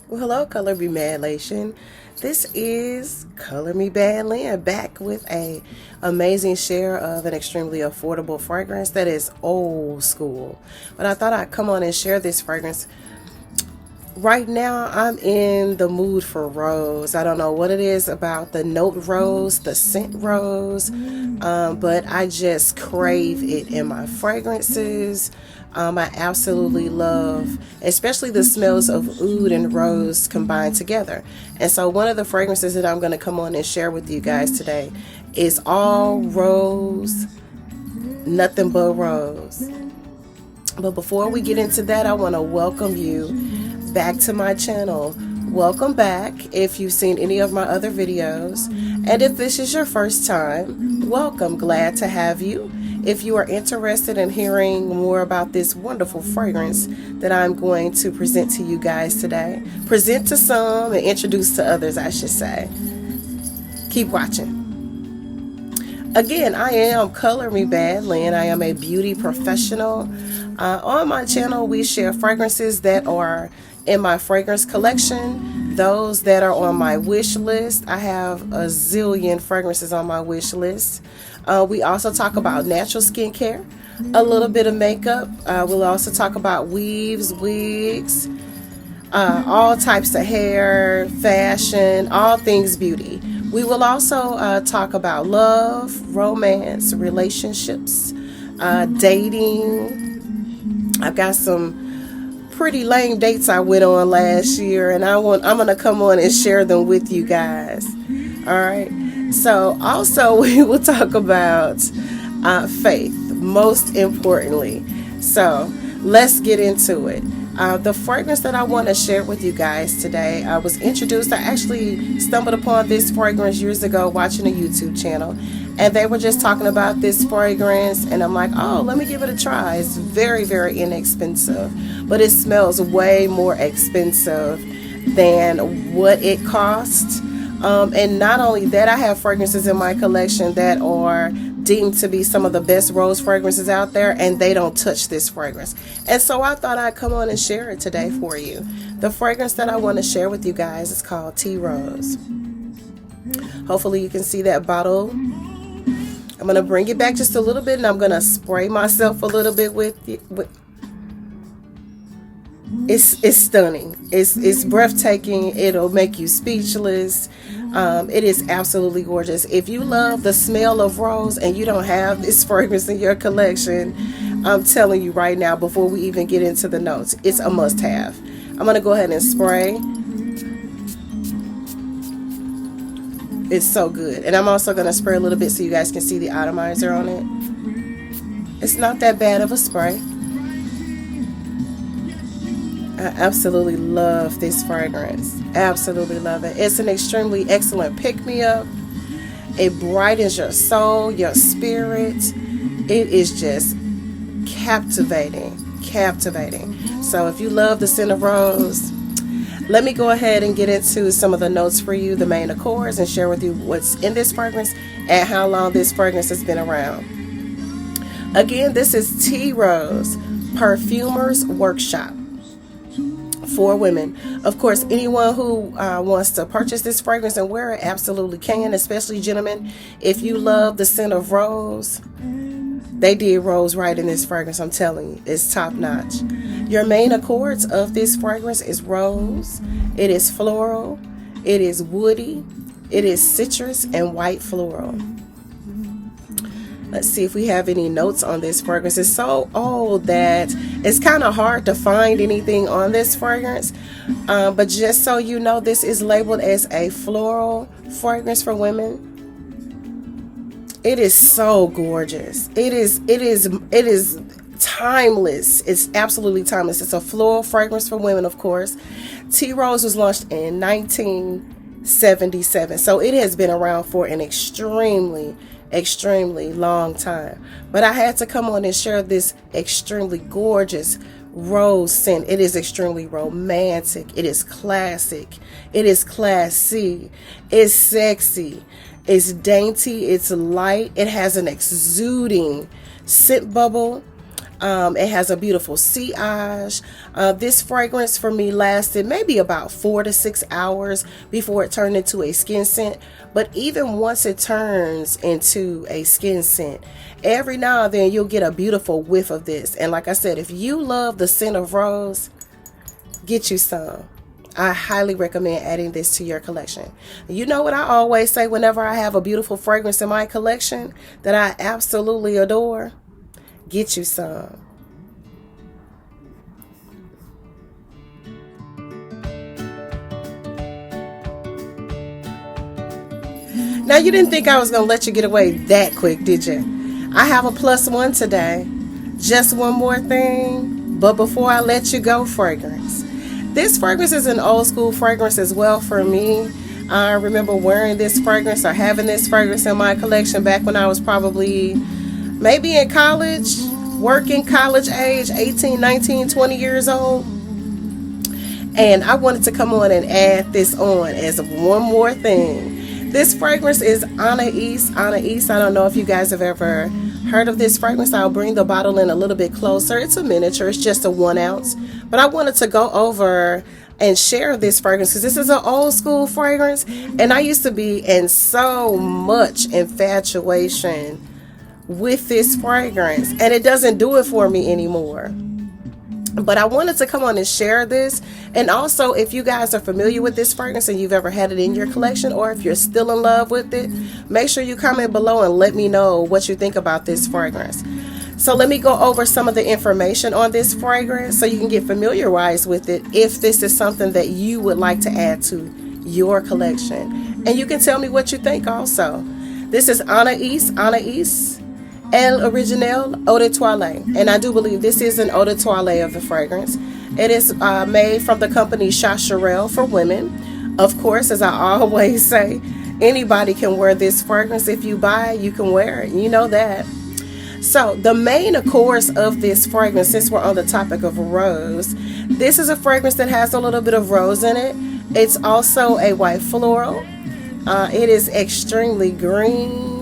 Well, hello, Color Me Mad Nation. This is Color Me Bad Lynn back with a amazing share of an extremely affordable fragrance that is old school. But I thought I'd come on and share this fragrance. Right now, I'm in the mood for rose. I don't know what it is about the note rose, the scent rose, but I just crave it in my fragrances. I absolutely love, especially the smells of oud and rose combined together. And so, one of the fragrances that I'm going to come on and share with you guys today is all rose, nothing but rose. But before we get into that, I want to welcome you back to my channel. Welcome back if you've seen any of my other videos. And if this is your first time, welcome. Glad to have you. If you are interested in hearing more about this wonderful fragrance that I'm going to present to you guys today, present to some and introduce to others, I should say. Keep watching. Again, I am Color Me Bad Lynn. I am a beauty professional. On my channel, we share fragrances that are in my fragrance collection, those that are on my wish list. I have a zillion fragrances on my wish list. We also talk about natural skincare, a little bit of makeup. We'll also talk about weaves, wigs, all types of hair, fashion, all things beauty. We will also talk about love, romance, relationships, dating. I've got some pretty lame dates I went on last year, and I'm gonna come on and share them with you guys. All right. So also we will talk about faith, most importantly. So let's get into it. The fragrance that I want to share with you guys today, I actually stumbled upon this fragrance years ago watching a YouTube channel, and they were just talking about this fragrance, and I'm like, oh, let me give it a try. It's very, very inexpensive, but it smells way more expensive than what it costs. And not only that, I have fragrances in my collection that are deemed to be some of the best rose fragrances out there, and they don't touch this fragrance. And so I thought I'd come on and share it today for you. The fragrance that I want to share with you guys is called Tea Rose. Hopefully you can see that bottle. I'm going to bring it back just a little bit, and I'm going to spray myself a little bit with it. It's stunning. It's breathtaking. It'll make you speechless. It is absolutely gorgeous. If you love the smell of rose and you don't have this fragrance in your collection, I'm telling you right now, before we even get into the notes, it's a must-have. I'm going to go ahead and spray. It's so good. And I'm also going to spray a little bit so you guys can see the atomizer on it. It's not that bad of a spray. I absolutely love this fragrance. Absolutely love it. It's an extremely excellent pick-me-up. It brightens your soul, your spirit. It is just captivating. So if you love the scent of rose, let me go ahead and get into some of the notes for you, the main accords, and share with you what's in this fragrance and how long this fragrance has been around. Again, this is Tea Rose Perfumer's Workshop for women. Of course, anyone who wants to purchase this fragrance and wear it absolutely can, especially gentlemen. If you love the scent of rose, they did rose right in this fragrance. I'm telling you, it's top notch. Your main accords of this fragrance is rose, it is floral, it is woody, it is citrus, and white floral. Let's see if we have any notes on this fragrance. It's so old that it's kind of hard to find anything on this fragrance. But just so you know, this is labeled as a floral fragrance for women. It is so gorgeous. It is timeless. It's absolutely timeless. It's a floral fragrance for women, of course. Tea Rose was launched in 1977. So it has been around for an extremely long time. But I had to come on and share this extremely gorgeous rose scent. It is extremely romantic. It is classic. It is classy. It's sexy. It's dainty. It's light. It has an exuding scent bubble. It has a beautiful sillage. This fragrance for me lasted maybe about 4 to 6 hours before it turned into a skin scent. But even once it turns into a skin scent, every now and then you'll get a beautiful whiff of this. And like I said, if you love the scent of rose, get you some. I highly recommend adding this to your collection. You know what I always say whenever I have a beautiful fragrance in my collection that I absolutely adore? Get you some. Now, you didn't think I was going to let you get away that quick, did you? I have a +1 today. Just one more thing. But before I let you go, fragrance. This fragrance is an old school fragrance as well for me. I remember wearing this fragrance or having this fragrance in my collection back when I was probably maybe in college, working college age, 18, 19, 20 years old. And I wanted to come on and add this on as one more thing. This fragrance is Anais. Anais, I don't know if you guys have ever heard of this fragrance. I'll bring the bottle in a little bit closer. It's a miniature. It's just a 1 ounce. But I wanted to go over and share this fragrance because this is an old school fragrance. And I used to be in so much infatuation with this fragrance. And it doesn't do it for me anymore. But I wanted to come on and share this. And also, if you guys are familiar with this fragrance and you've ever had it in your collection, or if you're still in love with it, make sure you comment below and let me know what you think about this fragrance. So let me go over some of the information on this fragrance so you can get familiarized with it if this is something that you would like to add to your collection. And you can tell me what you think also. This is Anais El Original Eau de Toilette, and I do believe this is an eau de toilette of the fragrance. It is made from the company Chacharel for women. Of course, as I always say, anybody can wear this fragrance. If you buy it, you can wear it. You know that. So the main course of this fragrance, since we're on the topic of rose, this is a fragrance that has a little bit of rose in it. It's also a white floral. It is extremely green.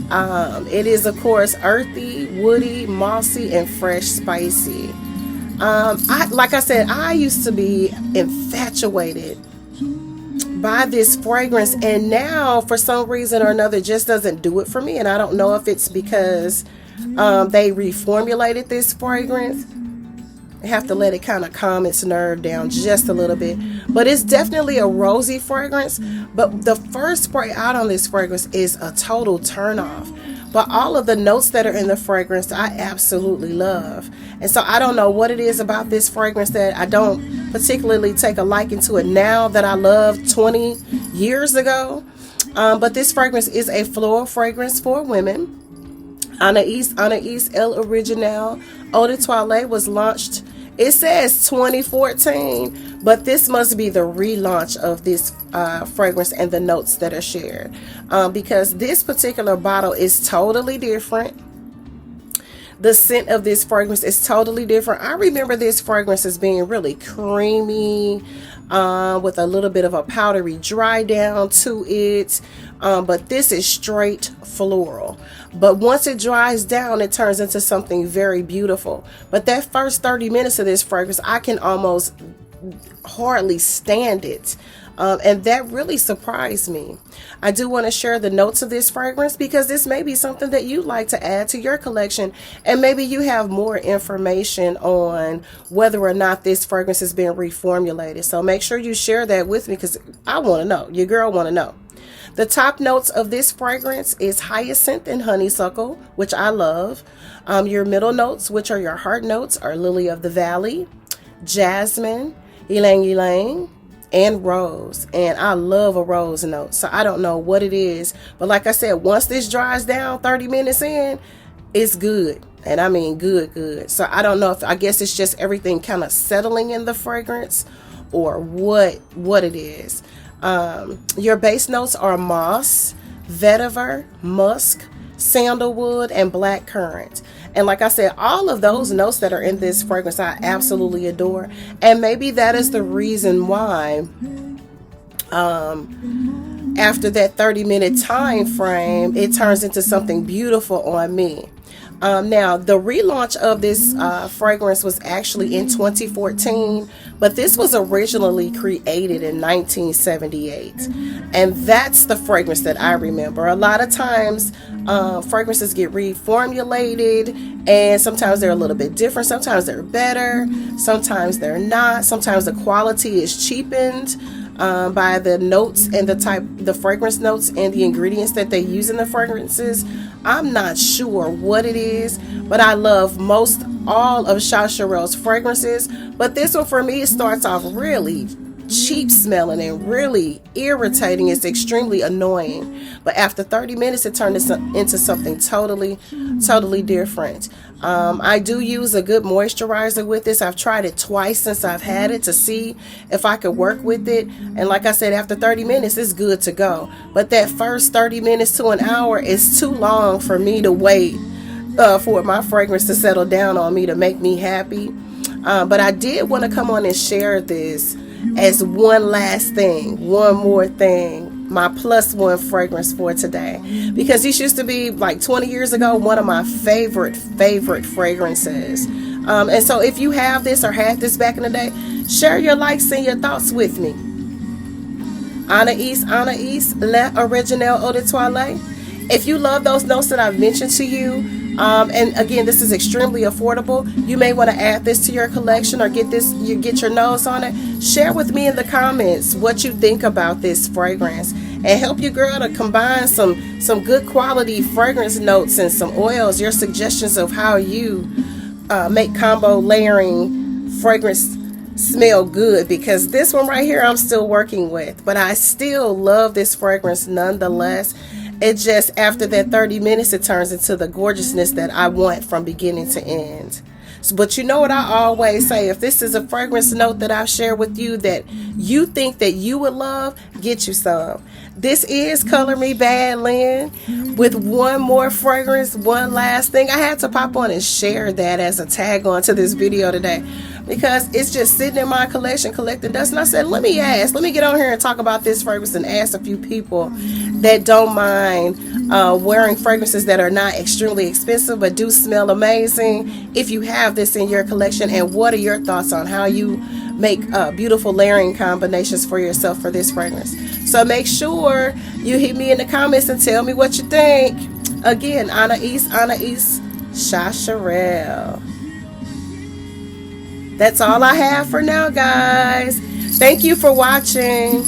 It is, of course, earthy, woody, mossy, and fresh spicy. Like I said, I used to be infatuated by this fragrance, and now for some reason or another, it just doesn't do it for me. And I don't know if it's because they reformulated this fragrance. I have to let it kind of calm its nerve down just a little bit. But it's definitely a rosy fragrance. But the first spray out on this fragrance is a total turn off. But all of the notes that are in the fragrance, I absolutely love. And so I don't know what it is about this fragrance that I don't particularly take a liking to it now that I loved 20 years ago. But this fragrance is a floral fragrance for women. Anais El Original Eau de Toilette was launched, it says 2014, but this must be the relaunch of this fragrance and the notes that are shared, because this particular bottle is totally different. The scent of this fragrance is totally different. I remember this fragrance as being really creamy, with a little bit of a powdery dry down to it. But this is straight floral. But once it dries down, it turns into something very beautiful. But that first 30 minutes of this fragrance, I can almost hardly stand it. And that really surprised me. I do want to share the notes of this fragrance because this may be something that you'd like to add to your collection, and maybe you have more information on whether or not this fragrance is being reformulated. So make sure you share that with me because I want to know. Your girl want to know. The top notes of this fragrance is hyacinth and honeysuckle, which I love. Your middle notes, which are your heart notes, are lily of the valley, jasmine, ylang ylang, and rose. And I love a rose note, so I don't know what it is, but like I said, once this dries down 30 minutes in, it's good. And I mean good. So I don't know if, I guess it's just everything kind of settling in the fragrance or what it is. Your base notes are moss, vetiver, musk, sandalwood, and black currant. And like I said, all of those notes that are in this fragrance I absolutely adore. And maybe that is the reason why after that 30-minute time frame, it turns into something beautiful on me. Now, the relaunch of this fragrance was actually in 2014, but this was originally created in 1978. And that's the fragrance that I remember. A lot of times, fragrances get reformulated, and sometimes they're a little bit different. Sometimes they're better, sometimes they're not. Sometimes the quality is cheapened by the notes and the fragrance notes and the ingredients that they use in the fragrances. I'm not sure what it is, but I love most all of Chascherell's fragrances. But this one for me, it starts off really cheap smelling and really irritating. It's extremely annoying, but after 30 minutes it turned into something totally different. I do use a good moisturizer with this. I've tried it twice since I've had it to see if I could work with it, and like I said, after 30 minutes it's good to go. But that first 30 minutes to an hour is too long for me to wait for my fragrance to settle down on me to make me happy. But I did want to come on and share this as one last thing, one more thing, my +1 fragrance for today, because this used to be like 20 years ago one of my favorite fragrances. And so if you have this or had this back in the day, share your likes and your thoughts with me. Anaïs Le Original Eau de Toilette. If you love those notes that I've mentioned to you, and again, this is extremely affordable, you may want to add this to your collection or get your nose on it. Share with me in the comments what you think about this fragrance, and help your girl to combine some good quality fragrance notes and some oils. Your suggestions of how you make combo layering fragrance smell good, because this one right here I'm still working with, but I still love this fragrance nonetheless. It just, after that 30 minutes, it turns into the gorgeousness that I want from beginning to end. But you know what I always say, if this is a fragrance note that I've shared with you that you think that you would love, get you some. This is Color Me Bad Lynn with one more fragrance, one last thing. I had to pop on and share that as a tag on to this video today, because it's just sitting in my collection collecting dust. And I said, let me get on here and talk about this fragrance and ask a few people that don't mind wearing fragrances that are not extremely expensive but do smell amazing, if you have this in your collection, and what are your thoughts on how you make beautiful layering combinations for yourself for this fragrance. So make sure you hit me in the comments and tell me what you think. Again, Anaïs Chascherell. That's all I have for now, guys. Thank you for watching.